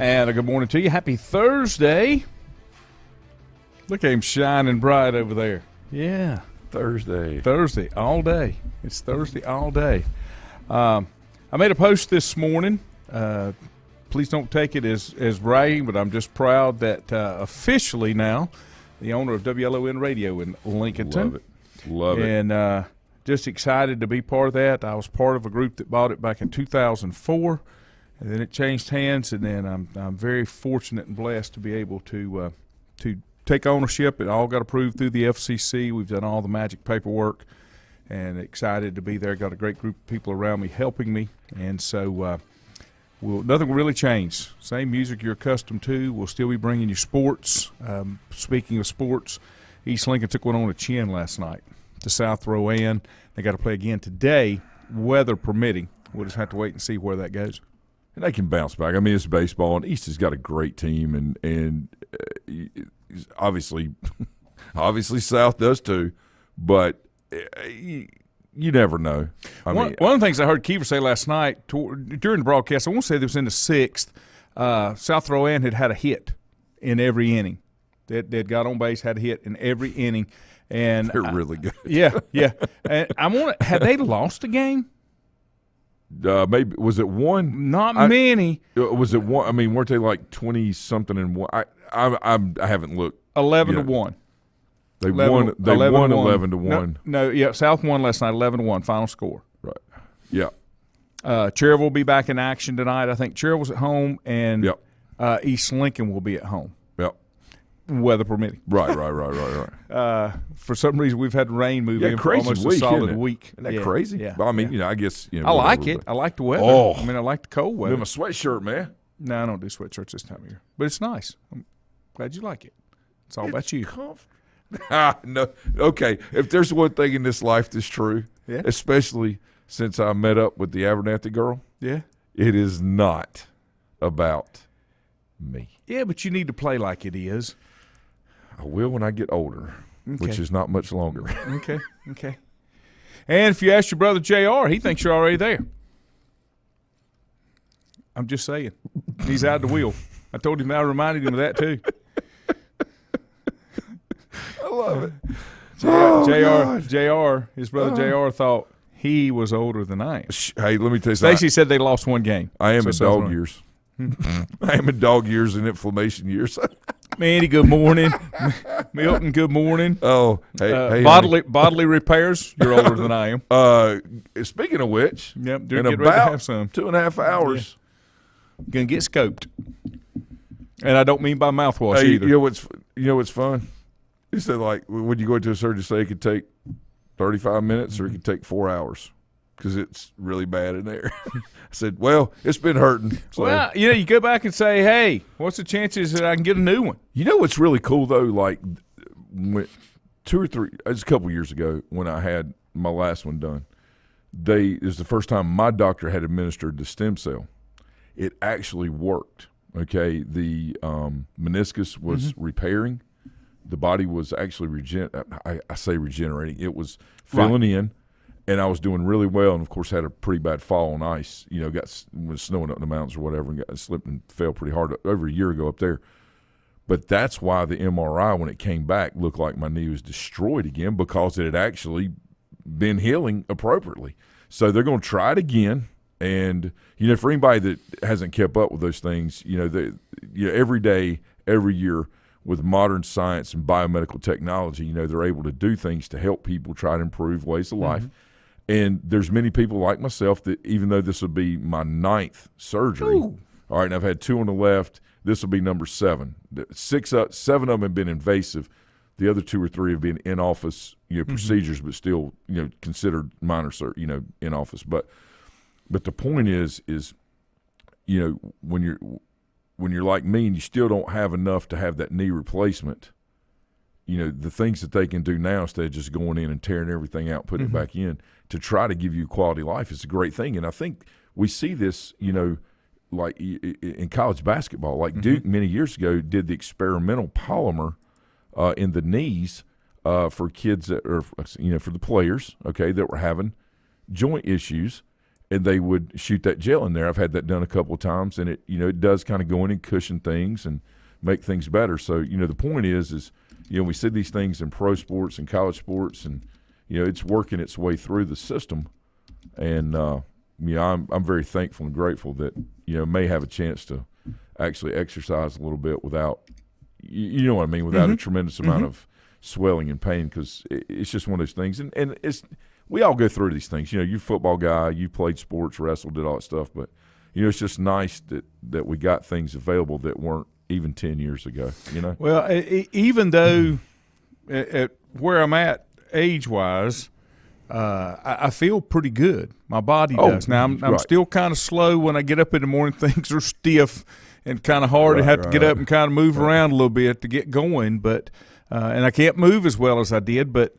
And a good morning to you. Happy Thursday. Look at him shining bright over there. Yeah. Thursday all day. It's Thursday all day. I made a post this morning. Please don't take it as bragging, but I'm just proud that officially now the owner of WLON Radio in Lincolnton. Love it. And just excited to be part of that. I was part of a group that bought it back in 2004. And then it changed hands, and then I'm very fortunate and blessed to be able to take ownership. It all got approved through the FCC. We've done all the magic paperwork, and excited to be there. Got a great group of people around me helping me, and so nothing will really change. Same music you're accustomed to. We'll still be bringing you sports. Speaking of sports, East Lincoln took one on the chin last night to South Rowan. They got to play again today, weather permitting. We'll just have to wait and see where that goes. And they can bounce back. I mean, it's baseball, and East has got a great team, and obviously South does too. But you never know. One of the things I heard Kiefer say last night during the broadcast, I won't say this was in the sixth. South Rowan had a hit in every inning. They'd got on base, had a hit in every inning, and they're really good. Yeah. And had they lost a game? Maybe was it one? Not many. Was it one? I mean, weren't they like 20-something and one? I haven't looked. 11-1. They won 11-1. No, yeah. South won last night, 11-1. Final score. Right. Yeah. Cherryville will be back in action tonight. I think Cherryville's at home, and East Lincoln will be at home. Yep. Weather permitting. Right. For some reason, we've had rain move in for almost a solid week. Isn't that crazy? Yeah. Well, I mean, I guess I like it. I like the weather. Oh, I mean, I like the cold weather. I'm a sweatshirt, man. No, I don't do sweatshirts this time of year, but it's nice. I'm glad you like it. It's all about you. No, okay. If there's one thing in this life that's true, especially since I met up with the Abernathy girl, it is not about me. Yeah, but you need to play like it is. I will when I get older, which is not much longer. Okay. And if you ask your brother JR, he thinks you're already there. I'm just saying. He's out the wheel. I told him, I reminded him of that too. I love it. JR, his brother JR thought he was older than I am. Hey, let me tell you something. Stacey said they lost one game. I am in dog years. I am in dog years and inflammation years. Mandy, good morning. Milton, good morning. Oh, hey, bodily repairs. You're older than I am. Speaking of which, in about 2.5 hours, gonna get scoped, and I don't mean by mouthwash either. You know what's fun? He said, like, when you go into a surgery, say it could take 35 minutes or it could take 4 hours because it's really bad in there. I said, well, it's been hurting. So. Well, you go back and say, hey, what's the chances that I can get a new one? You know what's really cool, though? Like, it was a couple years ago when I had my last one done. It was the first time my doctor had administered the stem cell. It actually worked, okay? The meniscus was repairing. The body was actually I say regenerating. It was filling in, and I was doing really well. And of course, had a pretty bad fall on ice. Was snowing up in the mountains or whatever, and slipped and fell pretty hard over a year ago up there. But that's why the MRI, when it came back, looked like my knee was destroyed again because it had actually been healing appropriately. So they're going to try it again. And for anybody that hasn't kept up with those things, every day, every year, with modern science and biomedical technology, they're able to do things to help people try to improve ways of life. And there's many people like myself that even though this will be my 9th surgery, all right, and I've had 2 on the left, this will be number 7. 7 of them have been invasive. The other 2 or 3 have been in-office procedures, but still considered minor, in office. But the point is when you're like me and you still don't have enough to have that knee replacement, the things that they can do now instead of just going in and tearing everything out, putting it back in to try to give you quality life is a great thing. And I think we see this, like in college basketball, like Duke many years ago did the experimental polymer in the knees for kids that are, for the players, okay, that were having joint issues. and they would shoot that gel in there. I've had that done a couple of times, and it does kind of go in and cushion things and make things better. So the point is we see these things in pro sports and college sports, and it's working its way through the system, and I'm very thankful and grateful that may have a chance to actually exercise a little bit without without a tremendous amount of swelling and pain, because it's just one of those things, and we all go through these things. You're a football guy, you played sports, wrestled, did all that stuff, but it's just nice that we got things available that weren't even 10 years ago. Well, even though at where I'm at age-wise, I feel pretty good. My body does. Now I'm still kind of slow when I get up in the morning. Things are stiff and kind of hard. I have to get up and kind of move around a little bit to get going, but and I can't move as well as I did, but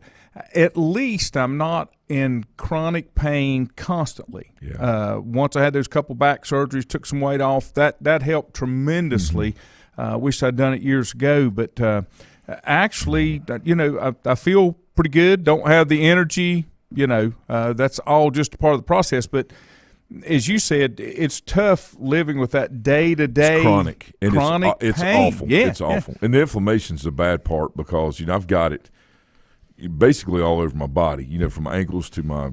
at least I'm not in chronic pain constantly. Yeah. Once I had those couple back surgeries, took some weight off, that helped tremendously. Wish I'd done it years ago, but actually, I feel pretty good. Don't have the energy. That's all just a part of the process. But as you said, it's tough living with that day-to-day chronic pain. It's awful. Yeah, it's awful. And the inflammation's the bad part, because I've got it basically all over my body. From my ankles to my.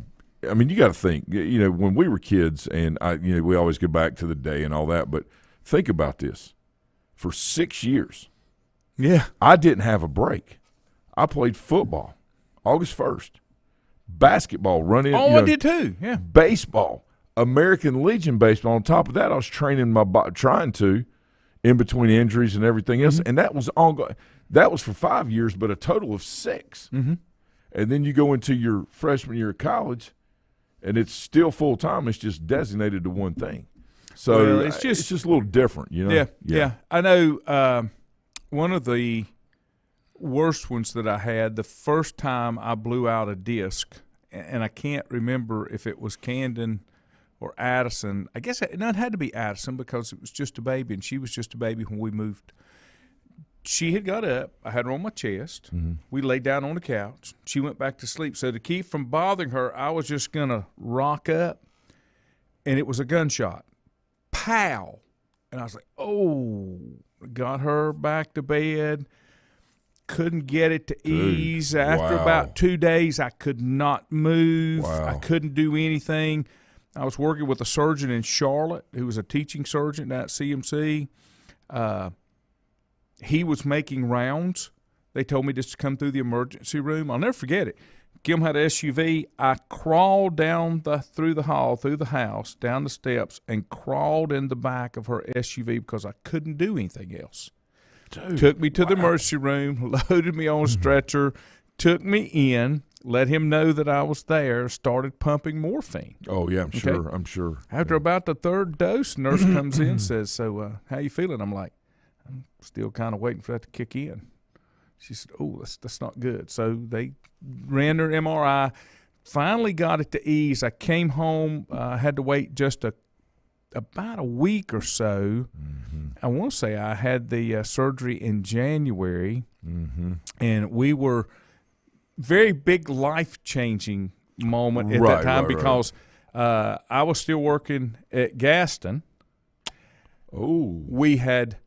I mean, you got to think. When we were kids, and we always go back to the day and all that. But think about this: for 6 years, I didn't have a break. I played football, August 1st. Basketball, running. I did too. Yeah. Baseball, American Legion baseball. On top of that, I was training my body, trying to, in between injuries and everything else, and that was ongoing. That was for 5 years, but a total of 6. Mm-hmm. And then you go into your freshman year of college, and it's still full time. It's just designated to one thing. So it's just a little different, Yeah. I know one of the worst ones that I had, the first time I blew out a disc, and I can't remember if it was Camden or Addison. I guess it had to be Addison, because it was just a baby, and she was just a baby when we moved. She had got up. I had her on my chest. Mm-hmm. We laid down on the couch. She went back to sleep. So to keep from bothering her, I was just going to rock up, and it was a gunshot. Pow! And I was like, oh, got her back to bed. Couldn't get it to ease. After about 2 days, I could not move. Wow. I couldn't do anything. I was working with a surgeon in Charlotte who was a teaching surgeon at CMC. He was making rounds. They told me just to come through the emergency room. I'll never forget it. Kim had an SUV. I crawled down through the hall, through the house, down the steps, and crawled in the back of her SUV because I couldn't do anything else. Dude, took me to the emergency room, loaded me on a stretcher, took me in, let him know that I was there, started pumping morphine. Oh, yeah, I'm sure. After about the third dose, nurse comes in, says, so how you feeling? I'm like, I'm still kind of waiting for that to kick in. She said, oh, that's not good. So they ran her MRI, finally got it to ease. I came home, had to wait just about a week or so. Mm-hmm. I want to say I had the surgery in January, mm-hmm. and we were very big life-changing moment at that time because I was still working at Gaston. Oh, we had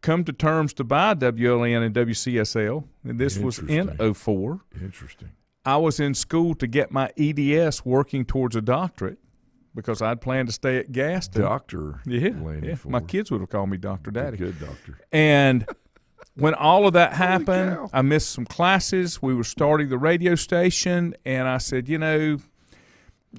come to terms to buy WLN and WCSL, and this was in 04. Interesting. I was in school to get my EDS, working towards a doctorate, because I'd planned to stay at Gaston. Dr. Yeah. My kids would have called me Dr. Daddy. Good doctor. And when all of that happened, I missed some classes. We were starting the radio station, and I said,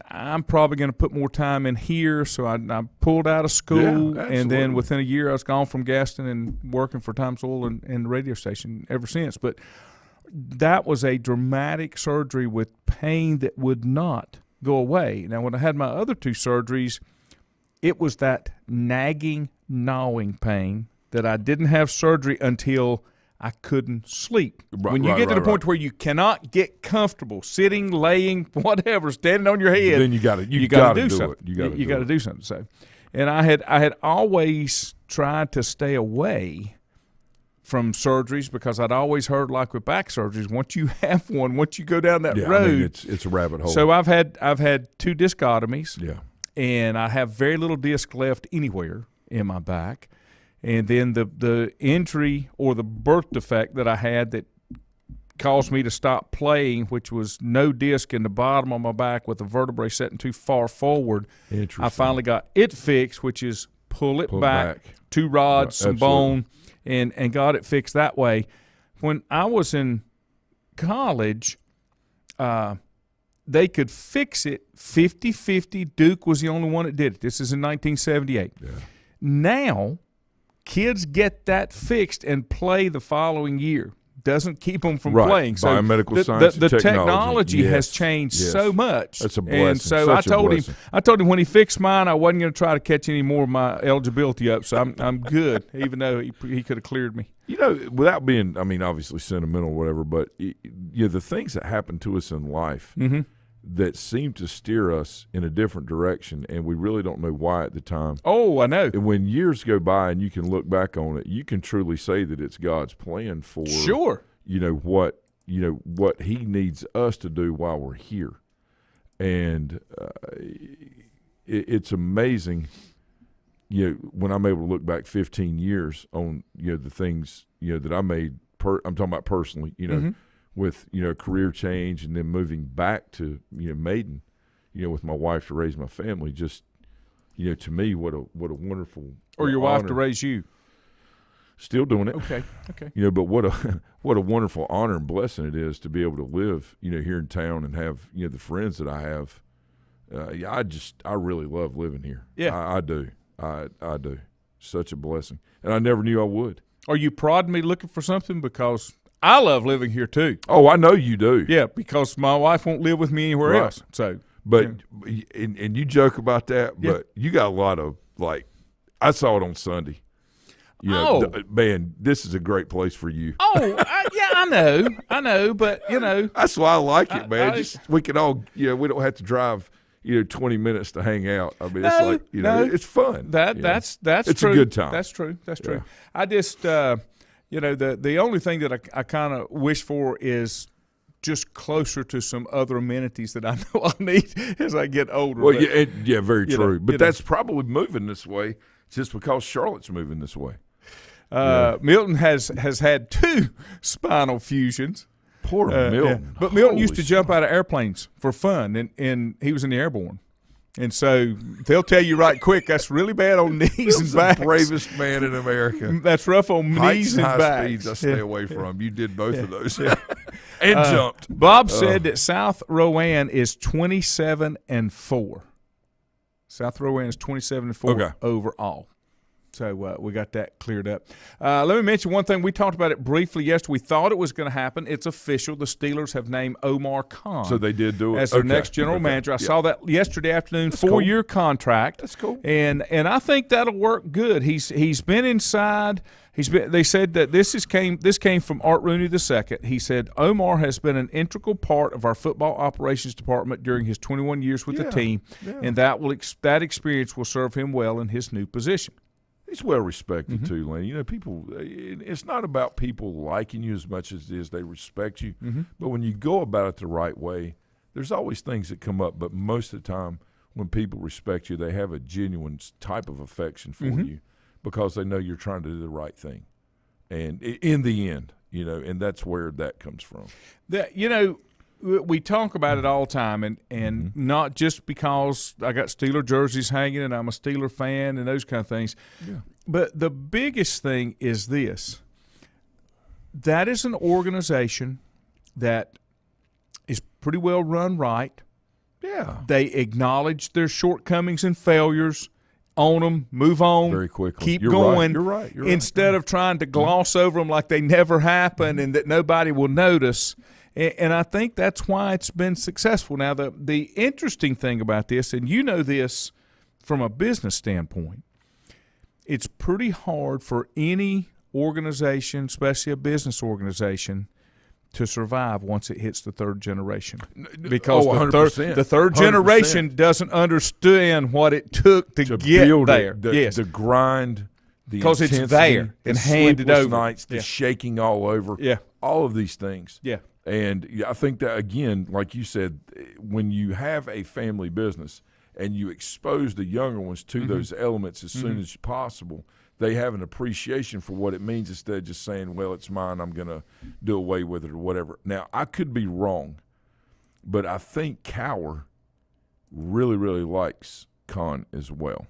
I'm probably going to put more time in here. So I pulled out of school, and then within a year I was gone from Gaston and working for Times Oil and the radio station ever since. But that was a dramatic surgery with pain that would not go away. Now, when I had my other two surgeries, it was that nagging, gnawing pain that I didn't have surgery until I couldn't sleep. When you get to the point where you cannot get comfortable sitting, laying, whatever, standing on your head, then you got to do something. You got to do something. So, and I had always tried to stay away from surgeries because I'd always heard, like with back surgeries, once you have one, once you go down that road, it's a rabbit hole. So I've had two discotomies. Yeah. and I have very little disc left anywhere in my back. And then the injury or the birth defect that I had that caused me to stop playing, which was no disc in the bottom of my back with the vertebrae setting too far forward. I finally got it fixed, which is pull it back, 2 rods, some bone, and got it fixed that way. When I was in college, they could fix it 50-50. Duke was the only one that did it. This is in 1978. Yeah. Now, kids get that fixed and play the following year. Doesn't keep them from playing. So biomedical science, the technology has changed so much. That's a blessing. And so I told him when he fixed mine, I wasn't going to try to catch any more of my eligibility up. So I'm good, even though he could have cleared me. You know, without being, I mean, obviously sentimental or whatever, but the things that happen to us in life that seem to steer us in a different direction, and we really don't know why at the time. Oh, I know. And when years go by and you can look back on it, you can truly say that it's God's plan for what He needs us to do while we're here. And it's amazing. When I'm able to look back 15 years on the things that I made. I'm talking about personally. With career change and then moving back to Maiden, with my wife to raise my family. Just to me, what a wonderful. Or your wife to raise you. Still doing it. Okay. But what a wonderful honor and blessing it is to be able to live here in town and have the friends that I have. I really love living here. Yeah, I do. I do. Such a blessing, and I never knew I would. Are you prodding me looking for something? Because I love living here too. Oh, I know you do. Yeah, because my wife won't live with me anywhere else. So, and you joke about that, but you got a lot of I saw it on Sunday. Man, this is a great place for you. I know, but that's why I like it, man. We can all, we don't have to drive 20 minutes to hang out. I mean, it's fun. That's it's true. A good time. That's true. I just, the only thing that I kind of wish for is just closer to some other amenities that I know I'll need as I get older. Well, very true. But that's probably moving this way just because Charlotte's moving this way. Milton has had 2 spinal fusions. Poor Milton. Yeah. But Milton used to jump out of airplanes for fun, and he was in the airborne. And so they'll tell you right quick, that's really bad on knees and backs. The bravest man in America. That's rough on knees and high backs. Speeds I stay away from. You did both of those. And jumped. Bob said that South Rowan is 27-4. South Rowan is 27-4 overall. So we got that cleared up. Let me mention one thing. We talked about it briefly yesterday. We thought it was going to happen. It's official. The Steelers have named Omar Khan. So they did do it as their next general manager. I saw that yesterday afternoon. That's 4-year contract. That's cool. And I think that'll work good. He's been inside. They said that this came from Art Rooney II. He said Omar has been an integral part of our football operations department during his 21 years with the team, and that experience will serve him well in his new position. He's well respected too, Lane. People. It's not about people liking you as much as it is they respect you. But when you go about it the right way, there's always things that come up. But most of the time, when people respect you, they have a genuine type of affection for you because they know you're trying to do the right thing. And in the end, and that's where that comes from. We talk about it all the time, and not just because I got Steeler jerseys hanging and I'm a Steeler fan and those kind of things. Yeah. But the biggest thing is this. That is an organization that is pretty well run right. Yeah. They acknowledge their shortcomings and failures, own them, move on, very quickly. Keep going. You're right. Instead of trying to gloss over them like they never happened and that nobody will notice. And I think that's why it's been successful. Now, the interesting thing about this, and you know this from a business standpoint, it's pretty hard for any organization, especially a business organization, to survive once it hits the third generation. Because the third generation doesn't understand what it took to get there. The grind, because it's there and handed over. Nights, the shaking all over, all of these things. Yeah. And I think that, again, like you said, when you have a family business and you expose the younger ones to those elements as soon as possible, they have an appreciation for what it means instead of just saying, well, it's mine, I'm going to do away with it or whatever. Now, I could be wrong, but I think Cower really, really likes Con as well.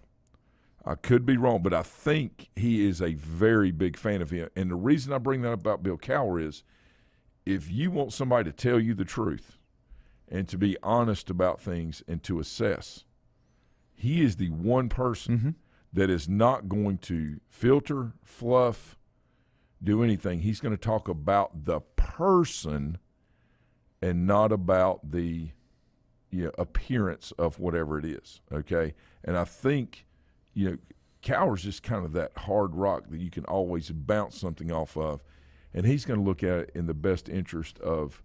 I could be wrong, but I think he is a very big fan of him. And the reason I bring that up about Bill Cowher is if you want somebody to tell you the truth and to be honest about things and to assess, he is the one person that is not going to filter, fluff, do anything. He's going to talk about the person and not about the appearance of whatever it is, okay? And I think – Cower's just kind of that hard rock that you can always bounce something off of, and he's going to look at it in the best interest of,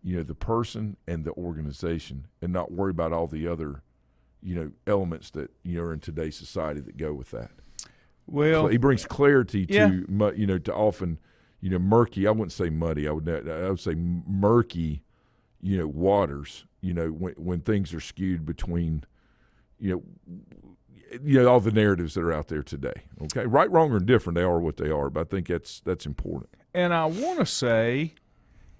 the person and the organization, and not worry about all the other, elements that are in today's society that go with that. Well, he brings clarity to to often murky. I wouldn't say muddy. I would say murky, waters. When things are skewed between, all the narratives that are out there today. Okay, right, wrong, or indifferent, they are what they are. But I think that's important. And I want to say,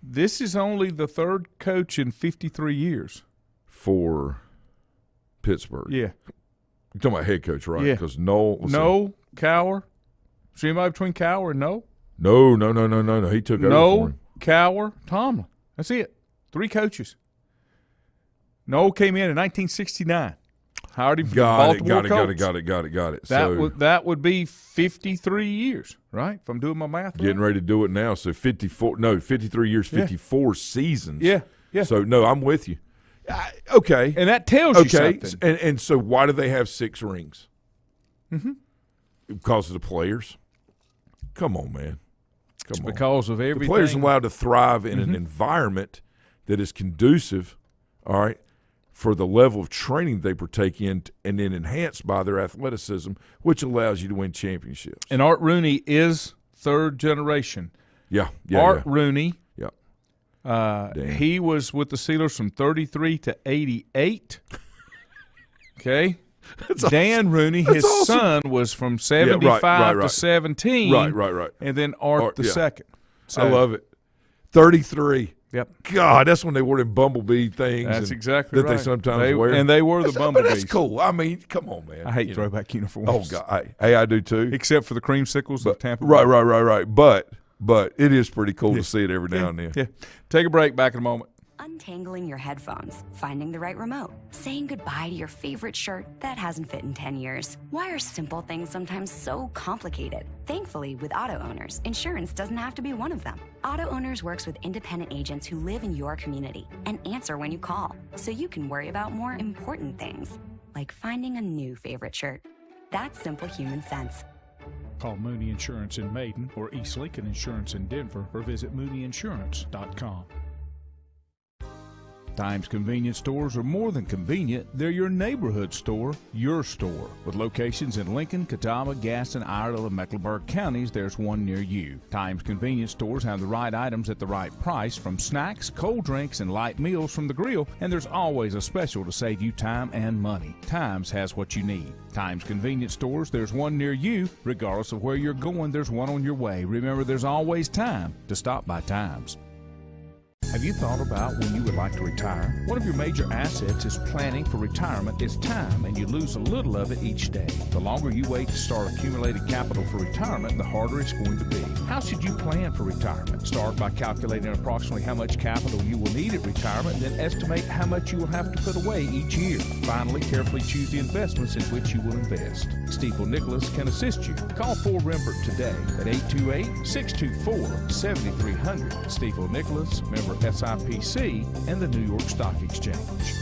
this is only the third coach in 53 years for Pittsburgh. Yeah, you're talking about head coach, right? Yeah. Because Cower. Is there anybody between Cower and No? No. He took over for him. Cower, Tomlin. That's it. 3 coaches. No came in 1969. Hired him for the Baltimore Colts. Got it. That would be 53 years, right? If I'm doing my math getting ready to do it now. So 53 years, 54 seasons. Yeah. So, no, I'm with you. Okay. And that tells you something. And so why do they have 6 rings? Because of the players? Come on, man. Because of everything. The players are allowed to thrive in an environment that is conducive, all right, for the level of training they partake in, and then enhanced by their athleticism, which allows you to win championships. And Art Rooney is third generation. Yeah. Rooney. Yeah. He was with the Steelers from 33 to 88. Okay. Dan Rooney, his son, was from 75 to 17. Right. And then Art the second. So, I love it. 33. Yep. God, that's when they wore them bumblebee things. That's exactly right. That they sometimes wear. And they were the bumblebees. But that's cool. I mean, come on, man. I hate throwback uniforms. Oh, God. I do too. Except for the creamsicles of Tampa Bay. Right. But it is pretty cool to see it every now and then. Yeah. Take a break. Back in a moment. Untangling your headphones, finding the right remote, saying goodbye to your favorite shirt that hasn't fit in 10 years. Why are simple things sometimes so complicated? Thankfully, with auto owners, insurance doesn't have to be one of them. Auto Owners works with independent agents who live in your community and answer when you call, so you can worry about more important things, like finding a new favorite shirt. That's simple human sense. Call Mooney Insurance in Maiden or East Lincoln Insurance in Denver, or visit mooneyinsurance.com. Times convenience stores are more than convenient. They're your neighborhood store, your store. With locations in Lincoln, Catawba, Gaston, Iredell, and Mecklenburg counties, there's one near you. Times convenience stores have the right items at the right price, from snacks, cold drinks, and light meals from the grill, and there's always a special to save you time and money. Times has what you need. Times convenience stores, there's one near you. Regardless of where you're going, there's one on your way. Remember, there's always time to stop by Times. Have you thought about when you would like to retire? One of your major assets is planning for retirement is time, and you lose a little of it each day. The longer you wait to start accumulating capital for retirement, the harder it's going to be. How should you plan for retirement? Start by calculating approximately how much capital you will need at retirement, then estimate how much you will have to put away each year. Finally, carefully choose the investments in which you will invest. Stifel Nicholas can assist you. Call Ford Rembert today at 828-624-7300. Stifel Nicholas, member SIPC, and the New York Stock Exchange.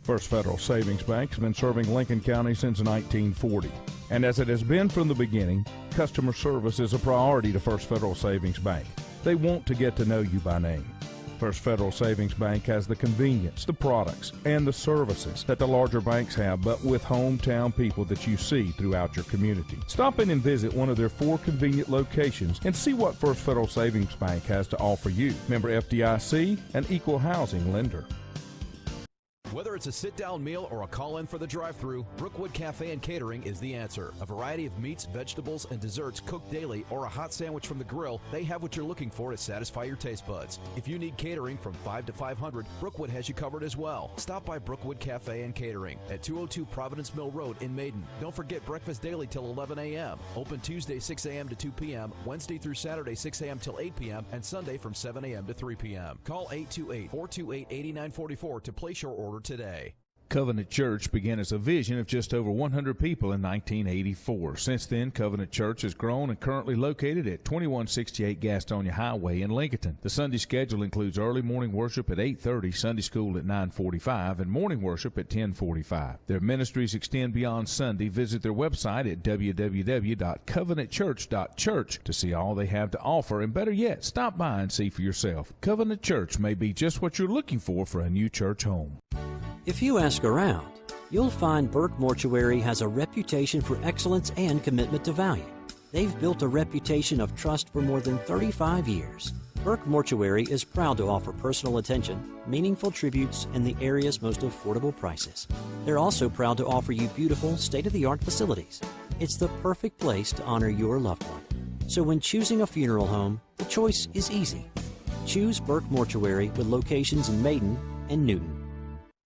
First Federal Savings Bank has been serving Lincoln County since 1940. And as it has been from the beginning, customer service is a priority to First Federal Savings Bank. They want to get to know you by name. First Federal Savings Bank has the convenience, the products, and the services that the larger banks have, but with hometown people that you see throughout your community. Stop in and visit one of their 4 convenient locations and see what First Federal Savings Bank has to offer you. Member FDIC, an equal housing lender. Whether it's a sit-down meal or a call-in for the drive-thru, Brookwood Cafe and Catering is the answer. A variety of meats, vegetables, and desserts cooked daily, or a hot sandwich from the grill, they have what you're looking for to satisfy your taste buds. If you need catering from 5 to 500, Brookwood has you covered as well. Stop by Brookwood Cafe and Catering at 202 Providence Mill Road in Maiden. Don't forget breakfast daily till 11 a.m. Open Tuesday 6 a.m. to 2 p.m., Wednesday through Saturday 6 a.m. till 8 p.m., and Sunday from 7 a.m. to 3 p.m. Call 828-428-8944 to place your order today. Covenant Church began as a vision of just over 100 people in 1984. Since then, Covenant Church has grown and currently located at 2168 Gastonia Highway in Lincoln. The Sunday schedule includes early morning worship at 8:30, Sunday school at 9:45, and morning worship at 10:45. Their ministries extend beyond Sunday. Visit their website at www.covenantchurch.church to see all they have to offer, and better yet, stop by and see for yourself. Covenant Church may be just what you're looking for a new church home. If you ask around, you'll find Burke Mortuary has a reputation for excellence and commitment to value. They've built a reputation of trust for more than 35 years. Burke Mortuary is proud to offer personal attention, meaningful tributes, and the area's most affordable prices. They're also proud to offer you beautiful, state-of-the-art facilities. It's the perfect place to honor your loved one. So when choosing a funeral home, the choice is easy. Choose Burke Mortuary with locations in Maiden and Newton.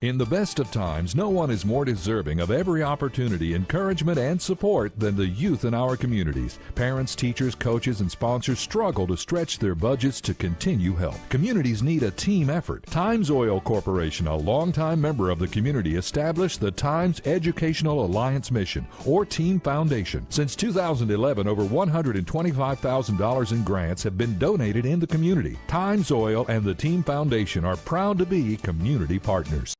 In the best of times, no one is more deserving of every opportunity, encouragement, and support than the youth in our communities. Parents, teachers, coaches, and sponsors struggle to stretch their budgets to continue help. Communities need a team effort. Times Oil Corporation, a longtime member of the community, established the Times Educational Alliance Mission, or Team Foundation. Since 2011, over $125,000 in grants have been donated in the community. Times Oil and the Team Foundation are proud to be community partners.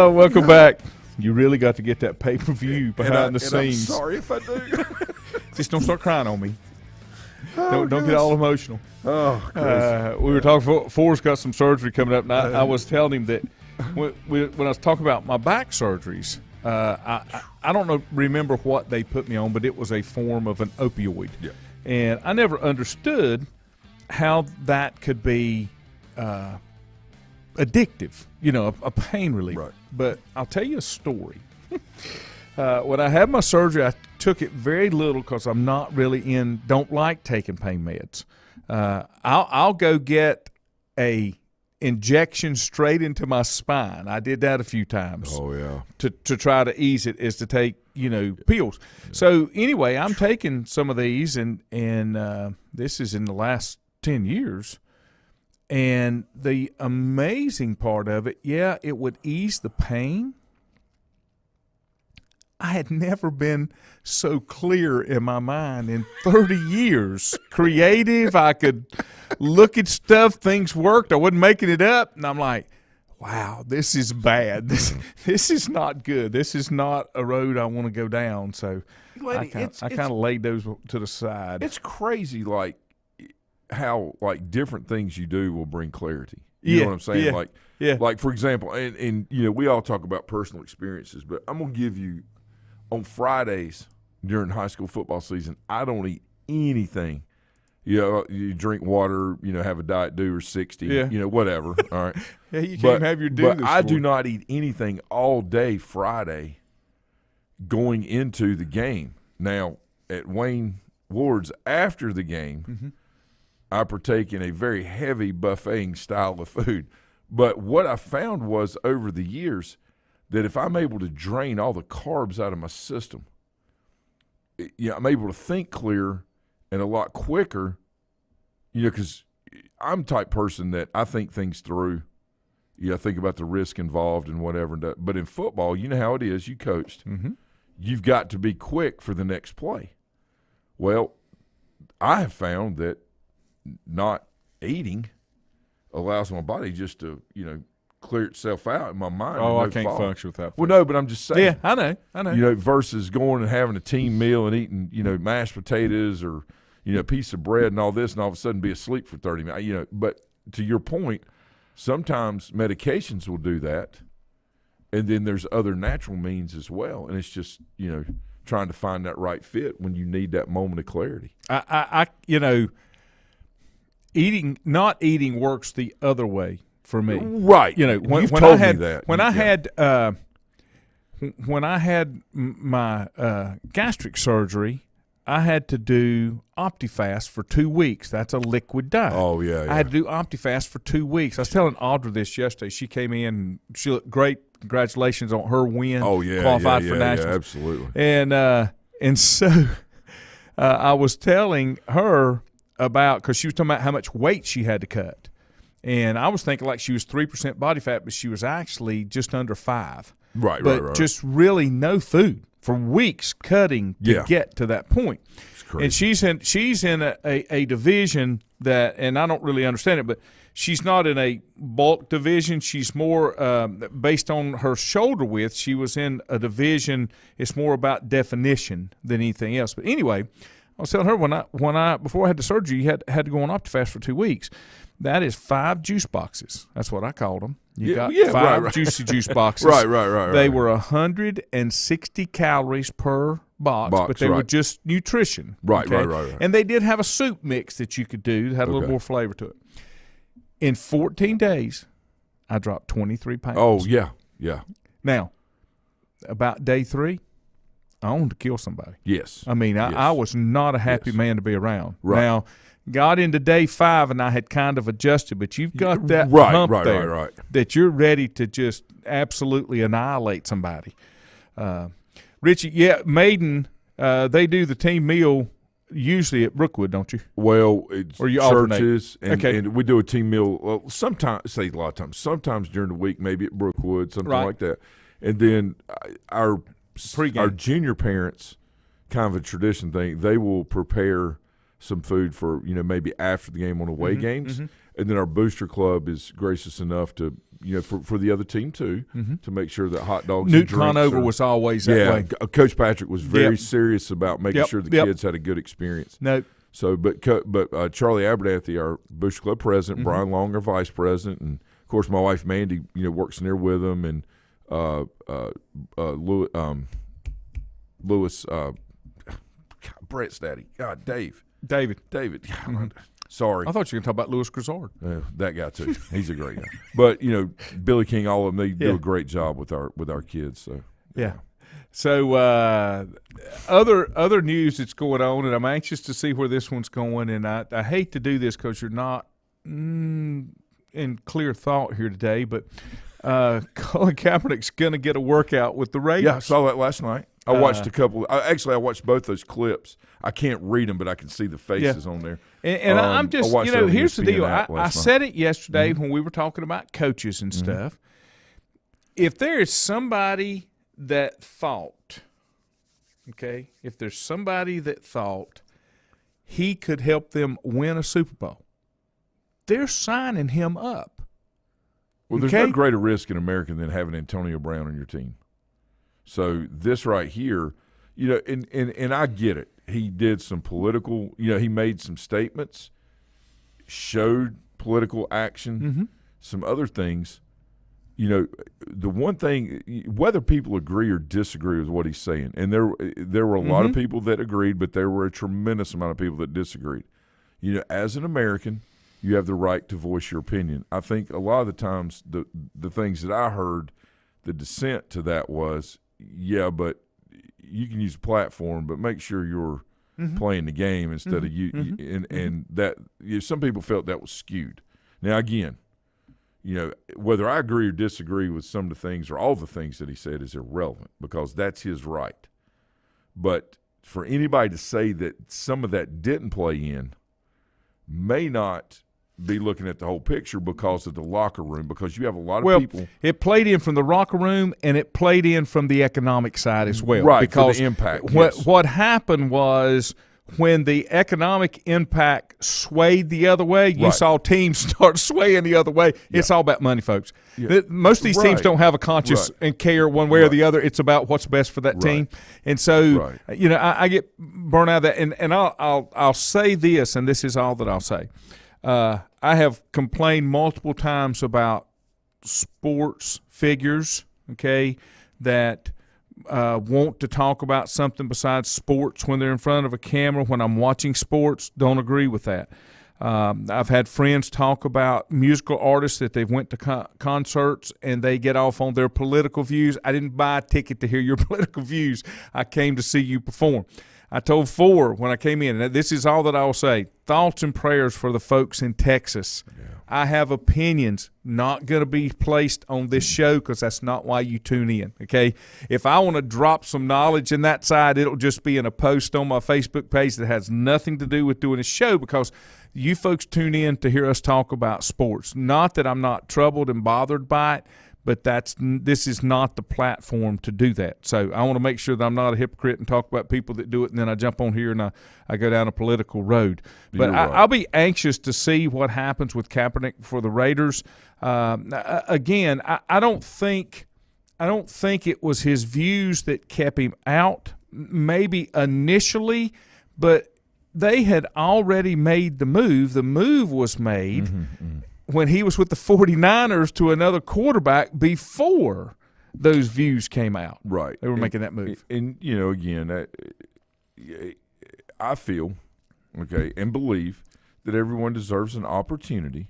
Welcome back. You really got to get that pay-per-view behind the scenes. I'm sorry if I do. Just don't start crying on me. Don't get all emotional. Oh, Chris. We were talking. Forrest got some surgery coming up, and I was telling him that when I was talking about my back surgeries, I don't remember what they put me on, but it was a form of an opioid. Yeah. And I never understood how that could be addictive, a pain relief. Right. But I'll tell you a story. When I had my surgery, I took it very little because I'm not really don't like taking pain meds. I'll go get a injection straight into my spine. I did that a few times. Oh, yeah. To try to ease it is to take, pills. Yeah. So anyway, I'm taking some of these, and this is in the last 10 years. And the amazing part of it, it would ease the pain. I had never been so clear in my mind in 30 years. Creative. I could look at stuff. Things worked. I wasn't making it up. And I'm like, wow, this is bad. This is not good. This is not a road I want to go down. So I kind of laid those to the side. It's crazy, how different things you do will bring clarity. You know what I'm saying? Like for example, and we all talk about personal experiences, but I'm gonna give you on Fridays during high school football season, I don't eat anything. You drink water, have a Diet Dew or 60, whatever. All right. Yeah, you can't have your Dew. But I do not eat anything all day Friday going into the game. Now at Wayne Ward's after the game. Mm-hmm. I partake in a very heavy buffeting style of food. But what I found was over the years that if I'm able to drain all the carbs out of my system, I'm able to think clear and a lot quicker, because I'm the type person that I think things through. I think about the risk involved and whatever. But in football, you know how it is. You coached. Mm-hmm. You've got to be quick for the next play. Well, I have found that not eating allows my body just to, clear itself out in my mind. Oh, I can't function with that. Well, no, but I'm just saying. Yeah, I know. Versus going and having a team meal and eating, mashed potatoes or, a piece of bread and all this, and all of a sudden be asleep for 30 minutes. But to your point, sometimes medications will do that, and then there's other natural means as well. And it's just, trying to find that right fit when you need that moment of clarity. Not eating works the other way for me. Right. When told I had me that. When I had my gastric surgery, I had to do OptiFast for 2 weeks. That's a liquid diet. Oh, yeah. I had to do OptiFast for 2 weeks. I was telling Audra this yesterday. She came in. She looked great. Congratulations on her win. Oh, yeah. Qualified for nationals. Yeah, absolutely. And so I was telling her about, because she was talking about how much weight she had to cut. And I was thinking like she was 3% body fat, but she was actually just under 5. Right. Just really no food for weeks, cutting to get to that point. And she's in a division that, and I don't really understand it, but she's not in a bulk division. She's more based on her shoulder width. She was in a division. It's more about definition than anything else. But anyway, I was telling her before I had the surgery, you had to go on OptiFast for 2 weeks. That is 5 juice boxes. That's what I called them. You got 5 juicy juice boxes. Right. They were 160 calories per box, but they were just nutrition. Right. And they did have a soup mix that you could do that had a little more flavor to it. In 14 days, I dropped 23 pounds. Oh, yeah. Now, about day 3, I wanted to kill somebody. Yes. I mean, I was not a happy man to be around. Right. Now, got into day 5, and I had kind of adjusted, but you've got that hump there that you're ready to just absolutely annihilate somebody. Richie, Maiden, they do the team meal usually at Brookwood, don't you? Well, it's or you churches, and we do a team meal. Well, sometimes during the week, maybe at Brookwood, something like that. And then our junior parents, kind of a tradition thing, they will prepare some food for maybe after the game on away games, and then our booster club is gracious enough to for the other team too, to make sure that hot dogs. Newt Conover was always that way. Coach Patrick was very serious about making sure the kids had a good experience. So, but Charlie Abernathy, our booster club president, Brian Long, our vice president, and of course my wife Mandy, works in there with them, and Lewis, Brett's daddy, David. Sorry. I thought you were going to talk about Louis Grizzard. That guy too. He's a great guy. But Billy King, all of them, they do a great job with our kids. So So other news that's going on, and I'm anxious to see where this one's going. And I hate to do this because you're not in clear thought here today, but Colin Kaepernick's going to get a workout with the Raiders. Yeah, I saw that last night. I watched a couple. Actually, I watched both those clips. I can't read them, but I can see the faces on there. And I'm just, here's the deal. I said it yesterday when we were talking about coaches and stuff. If there is somebody that thought, he could help them win a Super Bowl, they're signing him up. Well, there's no greater risk in America than having Antonio Brown on your team. So this right here, and I get it. He did some political, he made some statements, showed political action, some other things. The one thing, whether people agree or disagree with what he's saying, and there were a lot of people that agreed, but there were a tremendous amount of people that disagreed. As an American, you have the right to voice your opinion. I think a lot of the times the things that I heard, the dissent to that was, but you can use a platform, but make sure you're playing the game instead of you. And that some people felt that was skewed. Now, again, whether I agree or disagree with some of the things or all the things that he said is irrelevant because that's his right. But for anybody to say that some of that didn't play in may not be looking at the whole picture because of the locker room, because you have a lot of people. It played in from the locker room, and it played in from the economic side as well. Right, because for the impact. What happened was when the economic impact swayed the other way, you Right. saw teams start swaying the other way. It's all about money, folks. Yeah. Most of these teams Right. don't have a conscience Right. and care one way or the other. It's about what's best for that team. And so, Right. I get burned out of that. And I'll say this, and this is all that I'll say. I have complained multiple times about sports figures, okay, that want to talk about something besides sports when they're in front of a camera. When I'm watching sports, don't agree with that. I've had friends talk about musical artists that they've went to concerts and they get off on their political views. I didn't buy a ticket to hear your political views. I came to see you perform. I told Four when I came in, and this is all that I will say, thoughts and prayers for the folks in Texas. Yeah. I have opinions not going to be placed on this show because that's not why you tune in, okay? If I want to drop some knowledge in that side, it'll just be in a post on my Facebook page that has nothing to do with doing a show because you folks tune in to hear us talk about sports. Not that I'm not troubled and bothered by it, but this is not the platform to do that. So I want to make sure that I'm not a hypocrite and talk about people that do it, and then I jump on here and I go down a political road. But I'll be anxious to see what happens with Kaepernick for the Raiders. Again, I don't think it was his views that kept him out, maybe initially, but they had already made the move. The move was made when he was with the 49ers to another quarterback before those views came out. Right. They were making that move. And again, I feel, okay, and believe that everyone deserves an opportunity,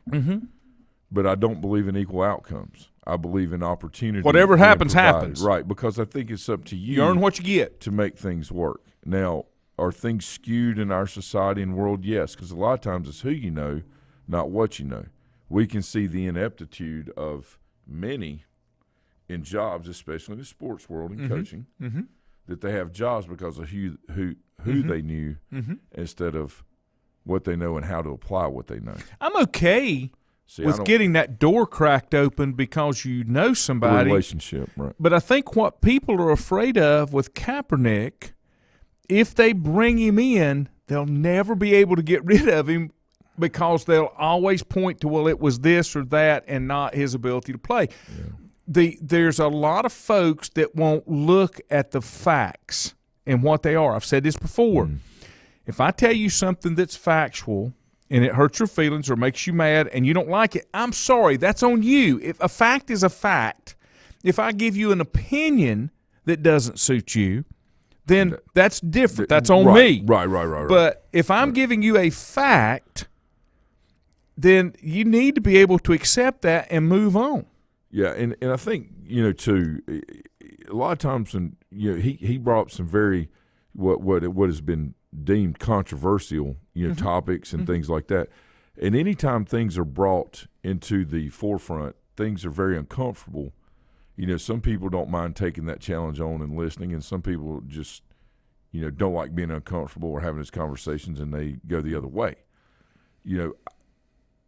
but I don't believe in equal outcomes. I believe in opportunity. Whatever happens, happens. Right, because I think it's up to you. You earn what you get. To make things work. Now, are things skewed in our society and world? Yes, because a lot of times it's who you know, not what you know. We can see the ineptitude of many in jobs, especially in the sports world and coaching, that they have jobs because of who they knew instead of what they know and how to apply what they know. I'm okay with getting that door cracked open because you know somebody. Relationship, right. But I think what people are afraid of with Kaepernick, if they bring him in, they'll never be able to get rid of him because they'll always point to, well, it was this or that and not his ability to play. Yeah. There's a lot of folks that won't look at the facts and what they are. I've said this before. If I tell you something that's factual and it hurts your feelings or makes you mad and you don't like it, I'm sorry, that's on you. If a fact is a fact, if I give you an opinion that doesn't suit you, then that's different. That's on me. Right. But if I'm giving you a fact, then you need to be able to accept that and move on. Yeah, and I think, too, a lot of times when he brought up some very what has been deemed controversial, topics and things like that. And anytime things are brought into the forefront, things are very uncomfortable. Some people don't mind taking that challenge on and listening, and some people just, don't like being uncomfortable or having those conversations, and they go the other way.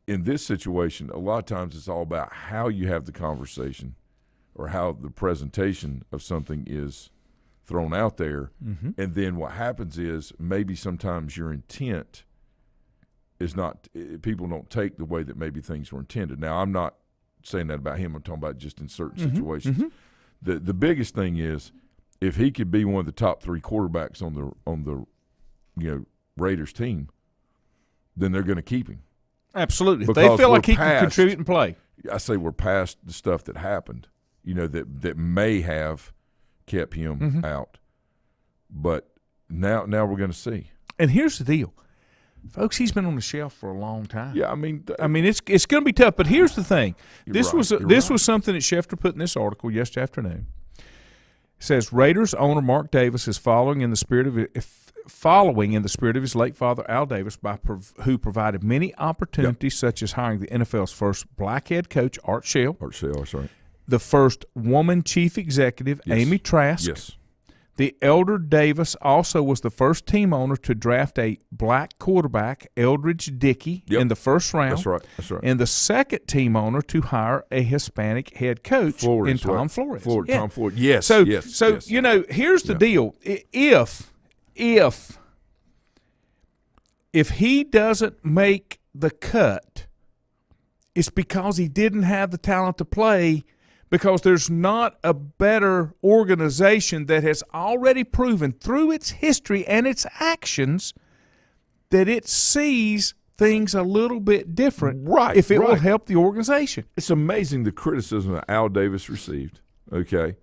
In this situation, a lot of times it's all about how you have the conversation or how the presentation of something is thrown out there. And then what happens is maybe sometimes your intent is not – people don't take the way that maybe things were intended. Now, I'm not saying that about him. I'm talking about just in certain situations. The biggest thing is if he could be one of the top three quarterbacks on the Raiders team, then they're going to keep him. Absolutely. If they feel like he can contribute and play. I say we're past the stuff that happened, that may have kept him out. But now we're going to see. And here's the deal. Folks, he's been on the shelf for a long time. Yeah, I mean it's going to be tough. But here's the thing: this was something that Schefter put in this article yesterday afternoon. It says Raiders owner Mark Davis is following in the spirit of his late father Al Davis, who provided many opportunities, such as hiring the NFL's first black head coach Art Shell. That's right. The first woman chief executive Amy Trask. Yes. The elder Davis also was the first team owner to draft a black quarterback, Eldridge Dickey, in the first round. That's right. And the second team owner to hire a Hispanic head coach in Tom Flores. Tom Flores. Yes. So here's the deal. If if he doesn't make the cut, it's because he didn't have the talent to play, because there's not a better organization that has already proven through its history and its actions that it sees things a little bit different, right? If it will help the organization. It's amazing the criticism that Al Davis received, okay,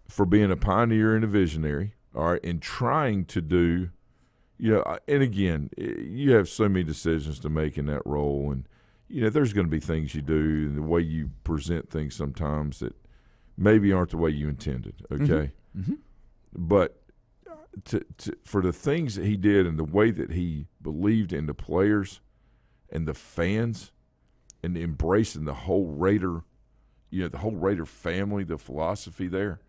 for being a pioneer and a visionary, all right, and trying to do, and again, you have so many decisions to make in that role, and there's going to be things you do and the way you present things sometimes that maybe aren't the way you intended, okay? Mm-hmm. But for the things that he did and the way that he believed in the players and the fans and embracing the whole Raider, the whole Raider family, the philosophy there,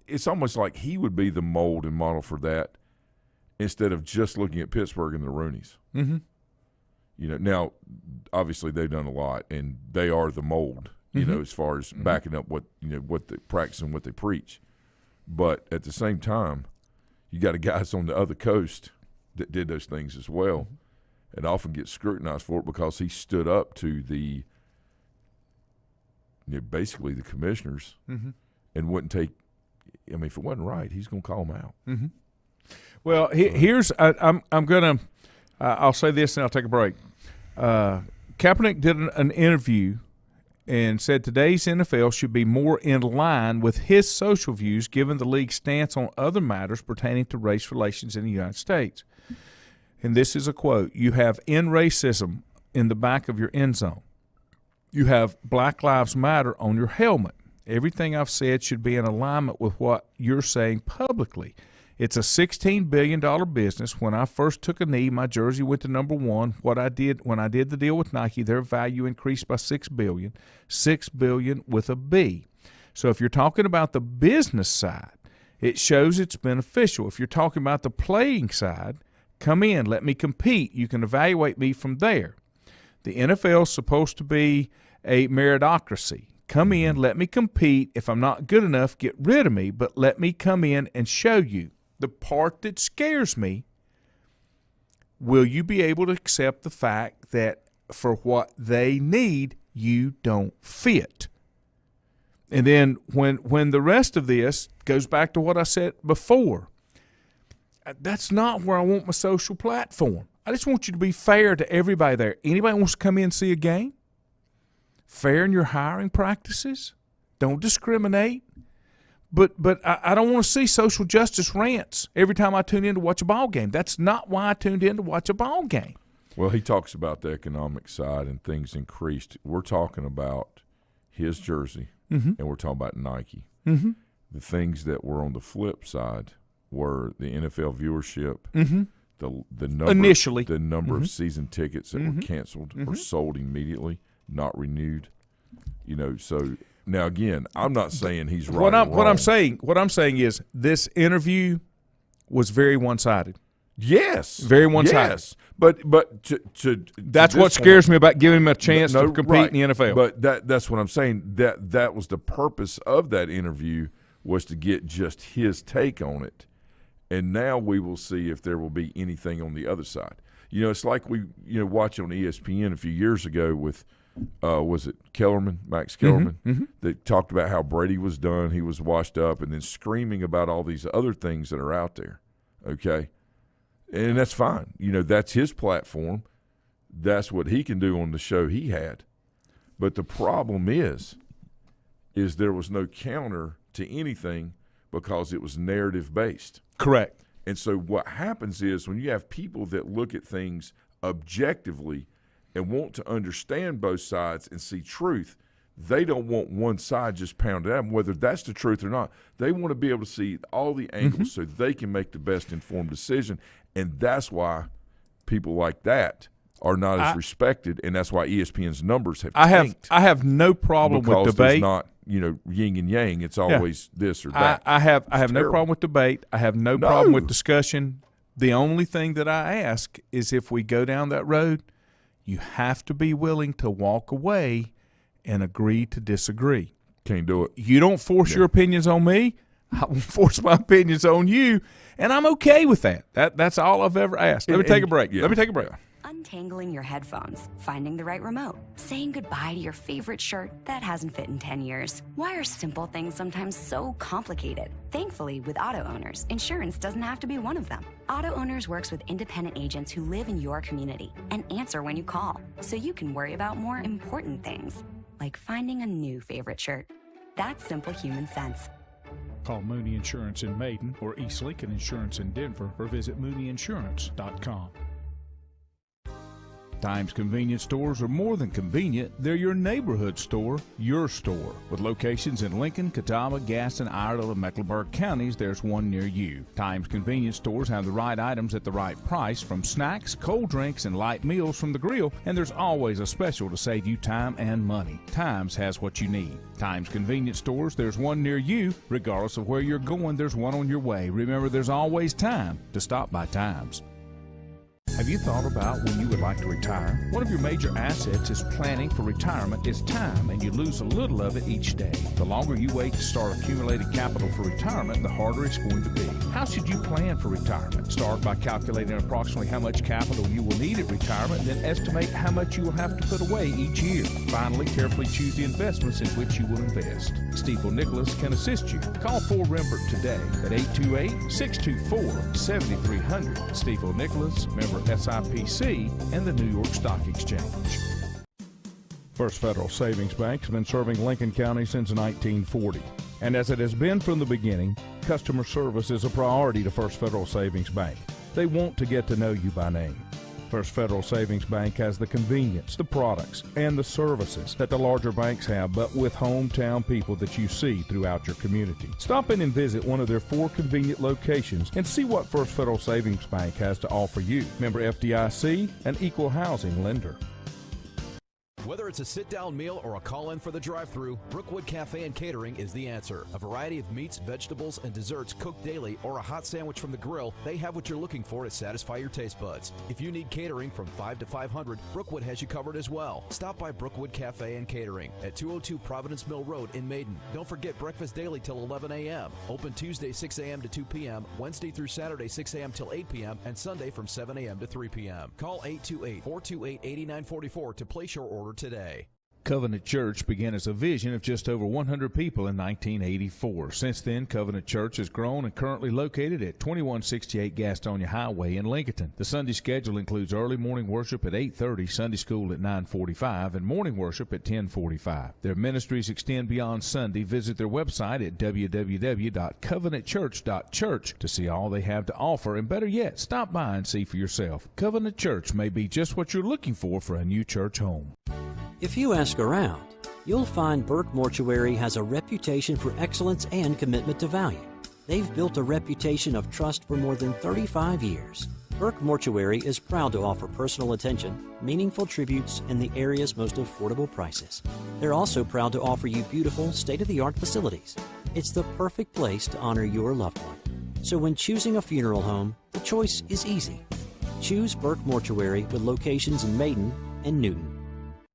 it's almost like he would be the mold and model for that, instead of just looking at Pittsburgh and the Rooneys. Mm-hmm. Now, obviously they've done a lot, and they are the mold, as far as backing up what they practice and what they preach. But at the same time, you got guys on the other coast that did those things as well, and often get scrutinized for it because he stood up to the basically the commissioners and wouldn't take. I mean, if it wasn't right, he's going to call them out. Mm-hmm. Well, here's I'm gonna I'll say this and I'll take a break. Kaepernick did an interview and said today's NFL should be more in line with his social views, given the league's stance on other matters pertaining to race relations in the United States. And this is a quote: "You have end racism in the back of your end zone. You have Black Lives Matter on your helmet. Everything I've said should be in alignment with what you're saying publicly. It's a $16 billion business. When I first took a knee, my jersey went to number one. When I did the deal with Nike, their value increased by $6 billion. $6 billion with a B. So if you're talking about the business side, it shows it's beneficial. If you're talking about the playing side, come in, let me compete. You can evaluate me from there. The NFL is supposed to be a meritocracy. Come in, let me compete. If I'm not good enough, get rid of me, but let me come in and show you. The part that scares me, will you be able to accept the fact that for what they need, you don't fit?" And then when the rest of this goes back to what I said before, that's not where I want my social platform. I just want you to be fair to everybody there. Anybody wants to come in and see a game? Fair in your hiring practices. Don't discriminate. But I don't want to see social justice rants every time I tune in to watch a ball game. That's not why I tuned in to watch a ball game. Well, he talks about the economic side and things increased. We're talking about his jersey, and we're talking about Nike. Mm-hmm. The things that were on the flip side were the NFL viewership, the number initially, the number of season tickets that were canceled or sold immediately, not renewed. So. Now again, I'm not saying he's right. What I'm saying is this interview was very one-sided. Yes, very one-sided. Yes, but that's what scares me about giving him a chance to compete in the NFL. But that's what I'm saying. That was the purpose of that interview, was to get just his take on it, and now we will see if there will be anything on the other side. It's like we watch on ESPN a few years ago with. Was it Kellerman, Max Kellerman, that talked about how Brady was done, he was washed up, and then screaming about all these other things that are out there, okay? And that's fine. That's his platform. That's what he can do on the show he had. But the problem is there was no counter to anything because it was narrative-based. Correct. And so what happens is when you have people that look at things objectively and want to understand both sides and see truth, they don't want one side just pounded at them, whether that's the truth or not. They want to be able to see all the angles so they can make the best informed decision, and that's why people like that are not as respected, and that's why ESPN's numbers have tanked. I have no problem with debate. There's not yin and yang. It's always this or that. I have no problem with debate. I have no problem with discussion. The only thing that I ask is if we go down that road, you have to be willing to walk away and agree to disagree. Can't do it. You don't force your opinions on me. I won't force my opinions on you, and I'm okay with that. That's all I've ever asked. Let me take a break. Yeah. Let me take a break. Untangling your headphones, finding the right remote, saying goodbye to your favorite shirt that hasn't fit in 10 years. Why are simple things sometimes so complicated? Thankfully, with auto owners, insurance doesn't have to be one of them. Auto Owners works with independent agents who live in your community and answer when you call, so you can worry about more important things, like finding a new favorite shirt. That's simple human sense. Call Mooney Insurance in Maiden or East Lincoln Insurance in Denver or visit MooneyInsurance.com. Times convenience stores are more than convenient. They're your neighborhood store, your store. With locations in Lincoln, Catawba, Gaston, Iredell, and Mecklenburg counties, there's one near you. Times convenience stores have the right items at the right price, from snacks, cold drinks, and light meals from the grill, and there's always a special to save you time and money. Times has what you need. Times convenience stores, there's one near you. Regardless of where you're going, there's one on your way. Remember, there's always time to stop by Times. Have you thought about when you would like to retire? One of your major assets is planning for retirement is time, and you lose a little of it each day. The longer you wait to start accumulating capital for retirement, the harder it's going to be. How should you plan for retirement? Start by calculating approximately how much capital you will need at retirement, then estimate how much you will have to put away each year. Finally, carefully choose the investments in which you will invest. Stiefel Nicholas can assist you. Call Ford Rembert today at 828-624-7300. Stiefel Nicholas, member SIPC, and the New York Stock Exchange. First Federal Savings Bank has been serving Lincoln County since 1940. And as it has been from the beginning, customer service is a priority to First Federal Savings Bank. They want to get to know you by name. First Federal Savings Bank has the convenience, the products, and the services that the larger banks have, but with hometown people that you see throughout your community. Stop in and visit one of their 4 convenient locations and see what First Federal Savings Bank has to offer you. Member FDIC, an equal housing lender. Whether it's a sit-down meal or a call-in for the drive-thru, Brookwood Cafe and Catering is the answer. A variety of meats, vegetables, and desserts cooked daily, or a hot sandwich from the grill, they have what you're looking for to satisfy your taste buds. If you need catering from 5 to 500, Brookwood has you covered as well. Stop by Brookwood Cafe and Catering at 202 Providence Mill Road in Maiden. Don't forget breakfast daily till 11 a.m. Open Tuesday 6 a.m. to 2 p.m., Wednesday through Saturday 6 a.m. till 8 p.m., and Sunday from 7 a.m. to 3 p.m. Call 828-428-8944 to place your order today. Covenant Church began as a vision of just over 100 people in 1984. Since then, Covenant Church has grown and currently located at 2168 Gastonia Highway in Lincoln. The Sunday schedule includes early morning worship at 8:30, Sunday school at 9:45, and morning worship at 10:45. Their ministries extend beyond Sunday. Visit their website at www.covenantchurch.church to see all they have to offer, and better yet, stop by and see for yourself. Covenant Church may be just what you're looking for a new church home. If you ask around, you'll find Burke Mortuary has a reputation for excellence and commitment to value. They've built a reputation of trust for more than 35 years. Burke Mortuary is proud to offer personal attention, meaningful tributes, and the area's most affordable prices. They're also proud to offer you beautiful, state-of-the-art facilities. It's the perfect place to honor your loved one. So when choosing a funeral home, the choice is easy. Choose Burke Mortuary with locations in Maiden and Newton.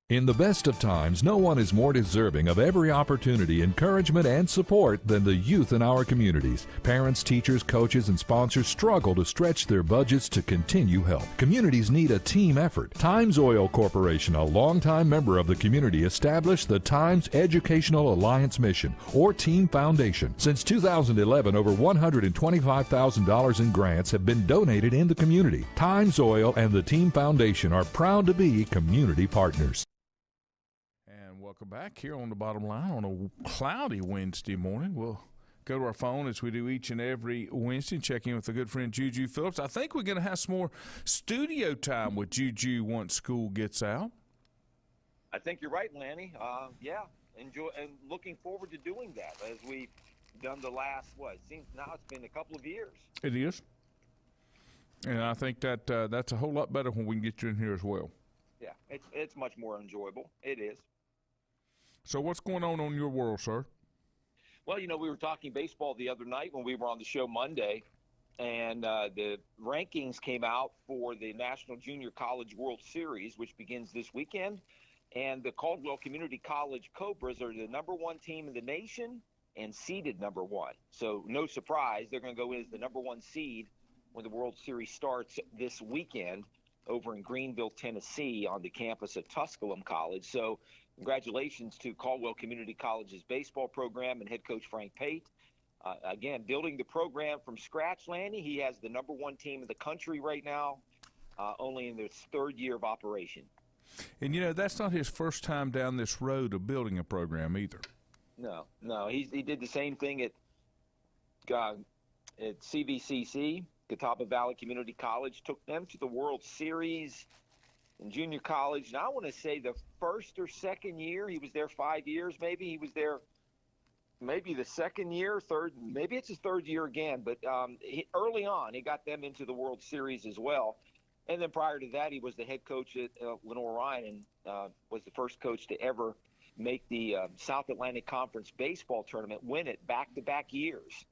In the best of times, no one is more deserving of every opportunity, encouragement, and support than the youth in our communities. Parents, teachers, coaches, and sponsors struggle to stretch their budgets to continue help. Communities need a team effort. Times Oil Corporation, a longtime member of the community, established the Times Educational Alliance Mission, or Team Foundation. Since 2011, over $125,000 in grants have been donated in the community. Times Oil and the Team Foundation are proud to be community partners. Welcome back here on the Bottom Line on a cloudy Wednesday morning. We'll go to our phone as we do each and every Wednesday and check in with a good friend Juju Phillips. I think we're going to have some more studio time with Juju once school gets out. I think you're right, Lanny. Yeah, enjoy and looking forward to doing that as we've done the last, it seems now it's been a couple of years. It is. And I think that that's a whole lot better when we can get you in here as well. Yeah, it's much more enjoyable. It is. So what's going on your world, sir? Well, we were talking baseball the other night when we were on the show Monday, and the rankings came out for the National Junior College World Series, which begins this weekend. And the Caldwell Community College Cobras are the #1 team in the nation, and seeded number 1. So no surprise, they're going to go in as the number 1 seed when the World Series starts this weekend over in Greenville, Tennessee, on the campus of Tusculum College. So congratulations to Caldwell Community College's baseball program and head coach Frank Pate. Again, building the program from scratch, Lanny. He has the number 1 team in the country right now, only in its 3rd year of operation. And, that's not his first time down this road of building a program either. No. He did the same thing at CVCC, Catawba Valley Community College, took them to the World Series in junior college. And I want to say the first or second year, he was there 5 years maybe. He was there maybe the second year, third, maybe it's his 3rd year again. But early on, he got them into the World Series as well. And then prior to that, he was the head coach at Lenoir-Rhyne and was the first coach to ever make the South Atlantic Conference baseball tournament, win it back-to-back years,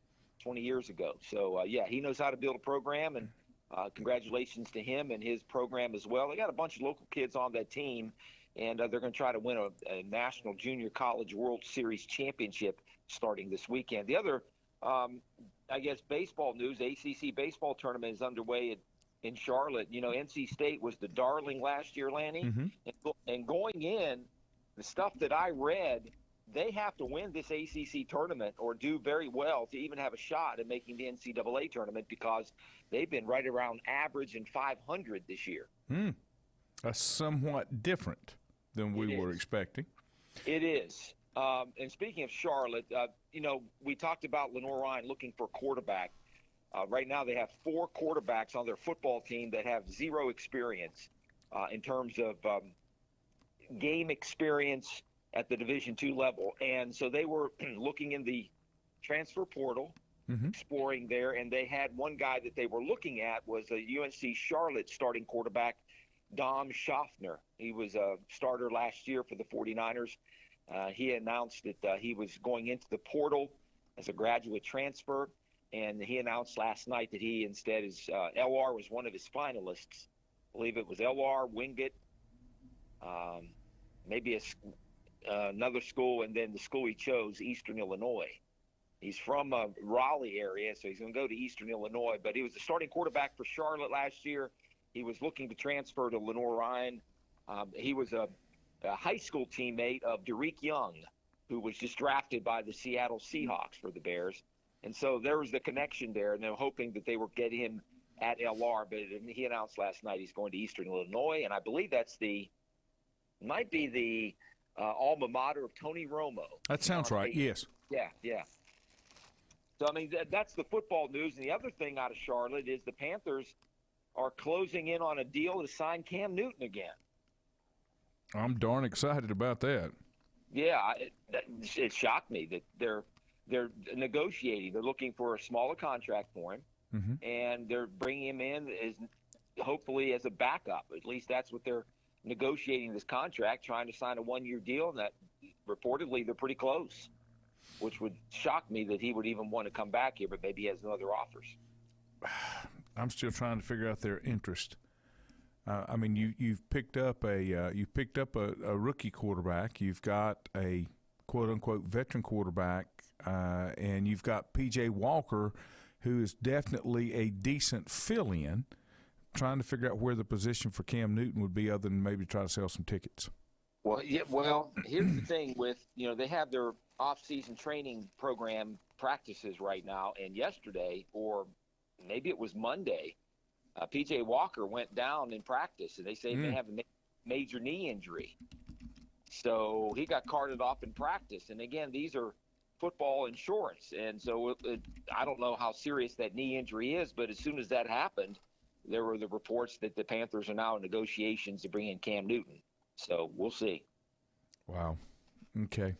20 years ago. So, he knows how to build a program, and congratulations to him and his program as well. They got a bunch of local kids on that team, and they're going to try to win a National Junior College World Series championship starting this weekend. The other, baseball news, ACC baseball tournament is underway in Charlotte. NC State was the darling last year, Lanny, and going in, the stuff that I read, they have to win this ACC tournament or do very well to even have a shot at making the NCAA tournament, because they've been right around average in 500 this year. That's somewhat different than we were expecting. It is. And speaking of Charlotte, we talked about Lenoir-Rhyne looking for a quarterback. Right now they have 4 quarterbacks on their football team that have 0 experience in terms of game experience at the Division II level. And so they were looking in the transfer portal, exploring there, and they had one guy that they were looking at was a UNC Charlotte starting quarterback, Dom Schaffner. He was a starter last year for the 49ers. He announced that he was going into the portal as a graduate transfer, and he announced last night that he instead is LR was one of his finalists. I believe it was LR, Wingate, maybe another school, and then the school he chose, Eastern Illinois. He's from Raleigh area, so he's going to go to Eastern Illinois. But he was the starting quarterback for Charlotte last year. He was looking to transfer to Lenoir-Rhyne. He was a high school teammate of Derek Young, who was just drafted by the Seattle Seahawks for the Bears. And so there was the connection there, and they're hoping that they will get him at LR. But he announced last night he's going to Eastern Illinois, and I believe that's might be the alma mater of Tony Romo. That sounds right, yes. Yeah. So, that's the football news. And the other thing out of Charlotte is the Panthers are closing in on a deal to sign Cam Newton again. I'm darn excited about that. Yeah, it shocked me that they're negotiating. They're looking for a smaller contract for him, and they're bringing him in hopefully as a backup. At least that's what they're negotiating this contract, trying to sign a 1-year deal, and that reportedly they're pretty close, which would shock me that he would even want to come back here, but maybe he has other offers. I'm still trying to figure out their interest. You've picked up a rookie quarterback. You've got a quote unquote veteran quarterback, and you've got PJ Walker, who is definitely a decent fill-in. Trying to figure out where the position for Cam Newton would be, other than maybe try to sell some tickets. Well, yeah. Well, here's the thing with they have their off-season training program practices right now, and yesterday, or maybe it was Monday, P.J. Walker went down in practice, and they say he may have a major knee injury. So he got carted off in practice. And, again, these are football insurance. And so I don't know how serious that knee injury is, but as soon as that happened, there were the reports that the Panthers are now in negotiations to bring in Cam Newton. So we'll see. Wow. Okay.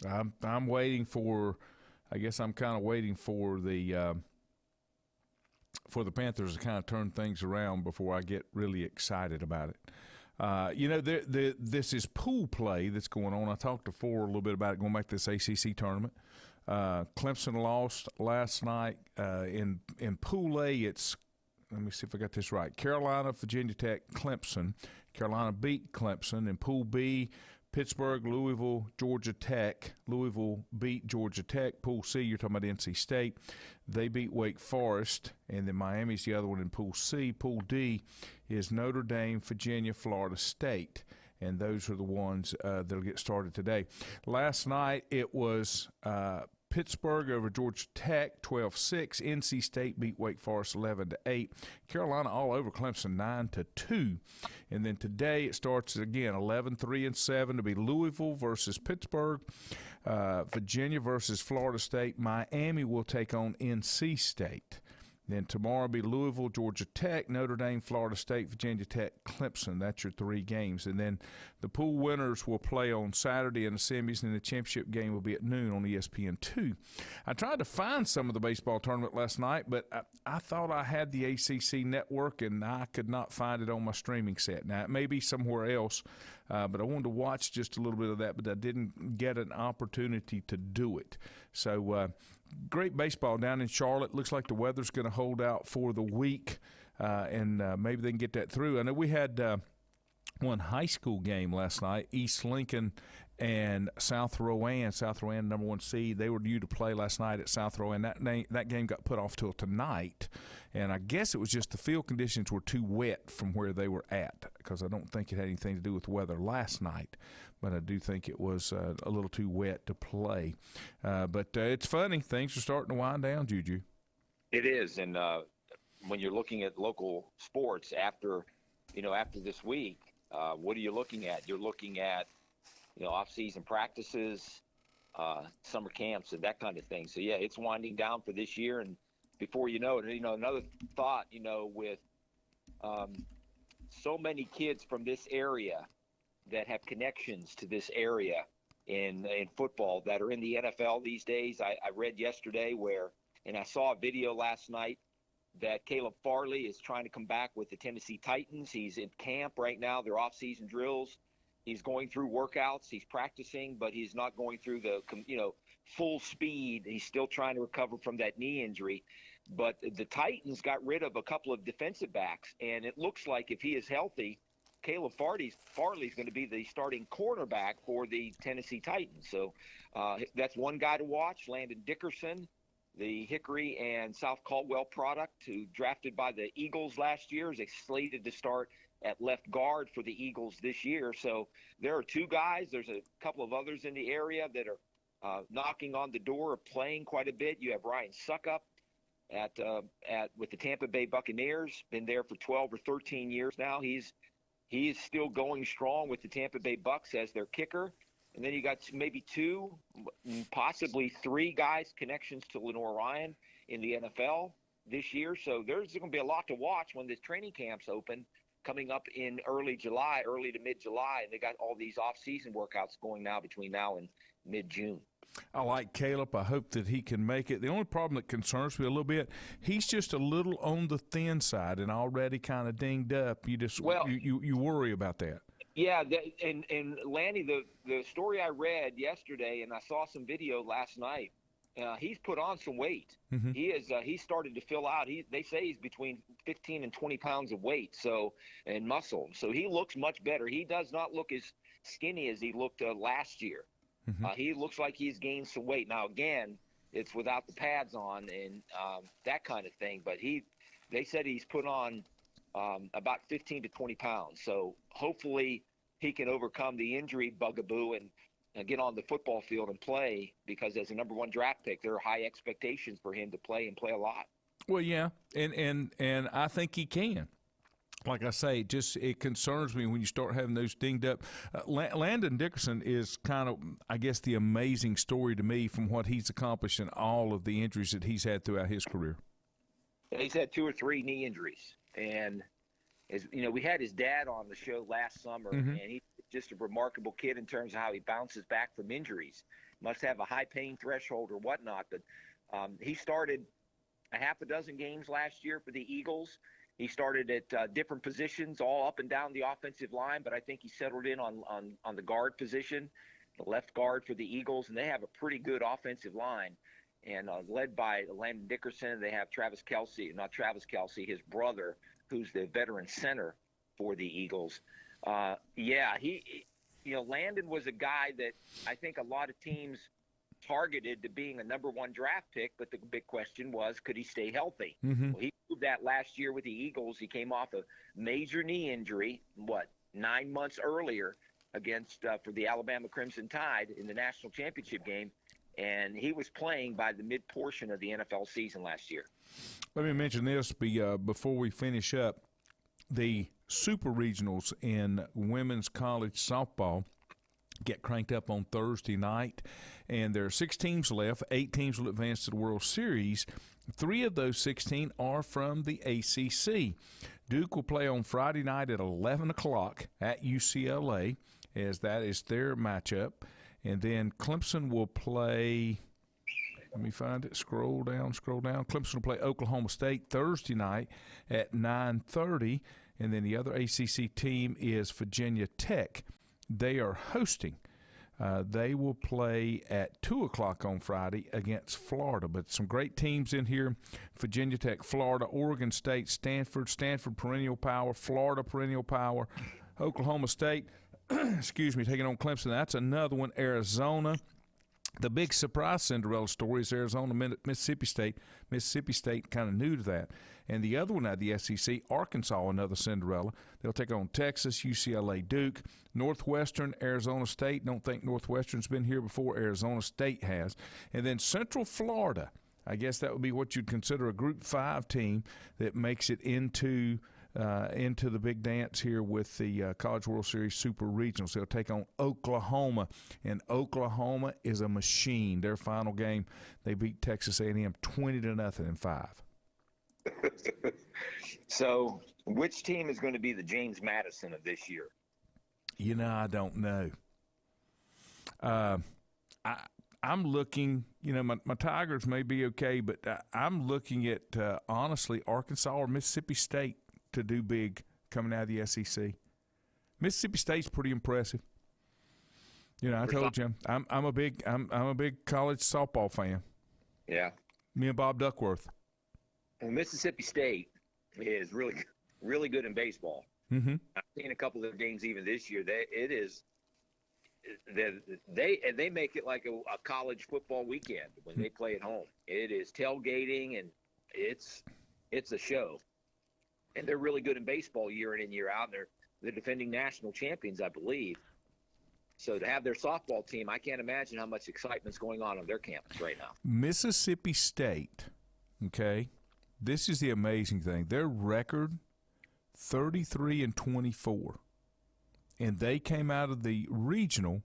I'm waiting for – I guess I'm kind of waiting for the Panthers to kind of turn things around before I get really excited about it. This is pool play that's going on. I talked to Four a little bit about it going back to this ACC tournament. Clemson lost last night. In Pool A, it's – let me see if I got this right. Carolina, Virginia Tech, Clemson. Carolina beat Clemson. In Pool B, Pittsburgh, Louisville, Georgia Tech. Louisville beat Georgia Tech. Pool C, you're talking about NC State. They beat Wake Forest, and then Miami's the other one in Pool C. Pool D is Notre Dame, Virginia, Florida State. And those are the ones that'll get started today. Last night it was Pittsburgh over Georgia Tech, 12-6. NC State beat Wake Forest 11-8. Carolina all over Clemson 9-2. And then today it starts again 11-3-7 to be Louisville versus Pittsburgh, Virginia versus Florida State. Miami will take on NC State. Then tomorrow will be Louisville, Georgia Tech, Notre Dame, Florida State, Virginia Tech, Clemson. That's your 3 games. And then the pool winners will play on Saturday in the semis, and the championship game will be at noon on ESPN2. I tried to find some of the baseball tournament last night, but I thought I had the ACC network, and I could not find it on my streaming set. Now, it may be somewhere else, but I wanted to watch just a little bit of that, but I didn't get an opportunity to do it. So great baseball down in Charlotte. Looks like the weather's going to hold out for the week, and maybe they can get that through. I know we had one high school game last night, East Lincoln and South Rowan. South Rowan, number 1 seed. They were due to play last night at South Rowan. That game got put off till tonight, and I guess it was just the field conditions were too wet from where they were at, because I don't think it had anything to do with the weather last night, but I do think it was a little too wet to play. But it's funny. Things are starting to wind down, Juju. It is, and when you're looking at local sports after this week, what are you looking at? You're looking at, off-season practices, summer camps, and that kind of thing. So, yeah, it's winding down for this year, and before you know it, another thought, with so many kids from this area that have connections to this area in football that are in the NFL these days. I read yesterday and I saw a video last night that Caleb Farley is trying to come back with the Tennessee Titans. He's in camp right now, their off-season drills. He's going through workouts. He's practicing, but he's not going through the, full speed. He's still trying to recover from that knee injury. But the Titans got rid of a couple of defensive backs, and it looks like if he is healthy, Caleb Farley's going to be the starting cornerback for the Tennessee Titans. So that's one guy to watch. Landon Dickerson, the Hickory and South Caldwell product, who drafted by the Eagles last year, is slated to start at left guard for the Eagles this year. So there are 2 guys. There's a couple of others in the area that are knocking on the door of playing quite a bit. You have Ryan Suckup with the Tampa Bay Buccaneers, been there for 12 or 13 years now. He's still going strong with the Tampa Bay Bucs as their kicker. And then you got maybe 2, possibly 3 guys connections to Lenore Ryan in the NFL this year. So there's going to be a lot to watch when the training camps open coming up in early to mid-July. And they got all these off-season workouts going now between now and mid-June. I like Caleb. I hope that he can make it. The only problem that concerns me a little bit, he's just a little on the thin side and already kind of dinged up. You worry about that. Yeah, and Lanny, the story I read yesterday, and I saw some video last night, he's put on some weight. Mm-hmm. He's started to fill out. They say he's between 15 and 20 pounds of weight, and muscle. So he looks much better. He does not look as skinny as he looked last year. Mm-hmm. He looks like he's gained some weight. Now, again, it's without the pads on and that kind of thing. But they said he's put on about 15 to 20 pounds. So hopefully he can overcome the injury bugaboo and get on the football field and play, because as a number 1 draft pick, there are high expectations for him to play and play a lot. Well, yeah, and I think he can. Like I say, it concerns me when you start having those dinged up. Landon Dickerson is kind of, I guess, the amazing story to me from what he's accomplished and all of the injuries that he's had throughout his career. He's had 2 or 3 knee injuries, and we had his dad on the show last summer, mm-hmm. and he's just a remarkable kid in terms of how he bounces back from injuries. Must have a high pain threshold or whatnot, but he started a half a dozen games last year for the Eagles. He started at different positions, all up and down the offensive line, but I think he settled in on the guard position, the left guard for the Eagles, and they have a pretty good offensive line. And led by Landon Dickerson, they have his brother, who's the veteran center for the Eagles. Landon was a guy that I think a lot of teams targeted to being a number 1 draft pick, but the big question was, could he stay healthy? Mm-hmm. Well, he proved that last year with the Eagles. He came off a major knee injury, 9 months earlier against for the Alabama Crimson Tide in the national championship game, and he was playing by the mid-portion of the NFL season last year. Let me mention this before we finish up. The Super Regionals in women's college softball get cranked up on Thursday night, and there are 6 teams left. 8 teams will advance to the World Series. 3 of those 16 are from the ACC. Duke will play on Friday night at 11 o'clock at UCLA, as that is their matchup. And then Clemson will play – let me find it. Scroll down. Clemson will play Oklahoma State Thursday night at 9:30. And then the other ACC team is Virginia Tech. They are hosting. They will play at 2 o'clock on Friday against Florida. But some great teams in here: Virginia Tech, Florida, Oregon State, Stanford perennial power, Florida perennial power, Oklahoma State, taking on Clemson. That's another one. Arizona. The big surprise Cinderella story is Arizona, Mississippi State. Mississippi State kind of new to that. And the other one out of the SEC, Arkansas, another Cinderella. They'll take on Texas, UCLA, Duke, Northwestern, Arizona State. Don't think Northwestern's been here before. Arizona State has. And then Central Florida. I guess that would be what you'd consider a Group 5 team that makes it into the big dance here with the College World Series Super Regionals. They'll take on Oklahoma, and Oklahoma is a machine. Their final game, they beat Texas A&M 20-0 in 5. So which team is going to be the James Madison of this year? I don't know. I'm looking, my Tigers may be okay, but I'm looking at, honestly, Arkansas or Mississippi State to do big coming out of the SEC. Mississippi State's pretty impressive. I told you I'm a big college softball fan. Yeah. Me and Bob Duckworth. Well, Mississippi State is really, really good in baseball. Mm-hmm. I've seen a couple of their games even this year. They make it like a college football weekend when they play at home. It is tailgating, and it's a show. And they're really good in baseball year in and year out. They're the defending national champions, I believe. So to have their softball team, I can't imagine how much excitement's going on their campus right now. Mississippi State, okay, this is the amazing thing. Their record, 33-24. And they came out of the regional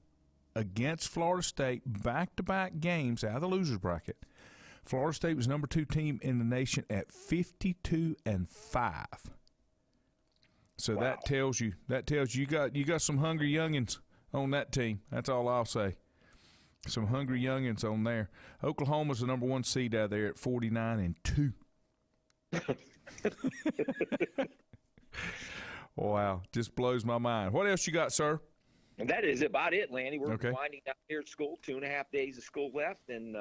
against Florida State, back-to-back games out of the loser's bracket. Florida State was number 2 team in the nation at 52-5. So wow. that tells you you got some hungry youngins on that team. That's all I'll say. Some hungry youngins on there. Oklahoma's the number 1 seed out there at 49-2. Wow, just blows my mind. What else you got, sir? And that is about it, Lanny. We're okay. winding down here at school. 2.5 days of school left, and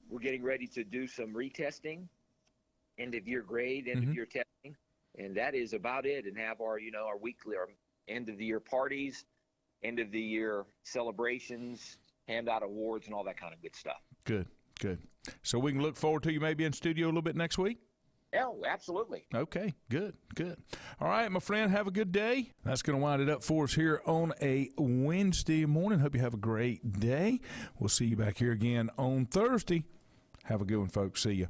we're getting ready to do some retesting, end of year grade, end of year testing, and that is about it. And have our weekly, our end of the year parties, end of the year celebrations, hand out awards, and all that kind of good stuff. Good. So we can look forward to you maybe in studio a little bit next week? Oh, absolutely. Okay, good. All right, my friend, have a good day. That's going to wind it up for us here on a Wednesday morning. Hope you have a great day. We'll see you back here again on Thursday. Have a good one, folks. See you.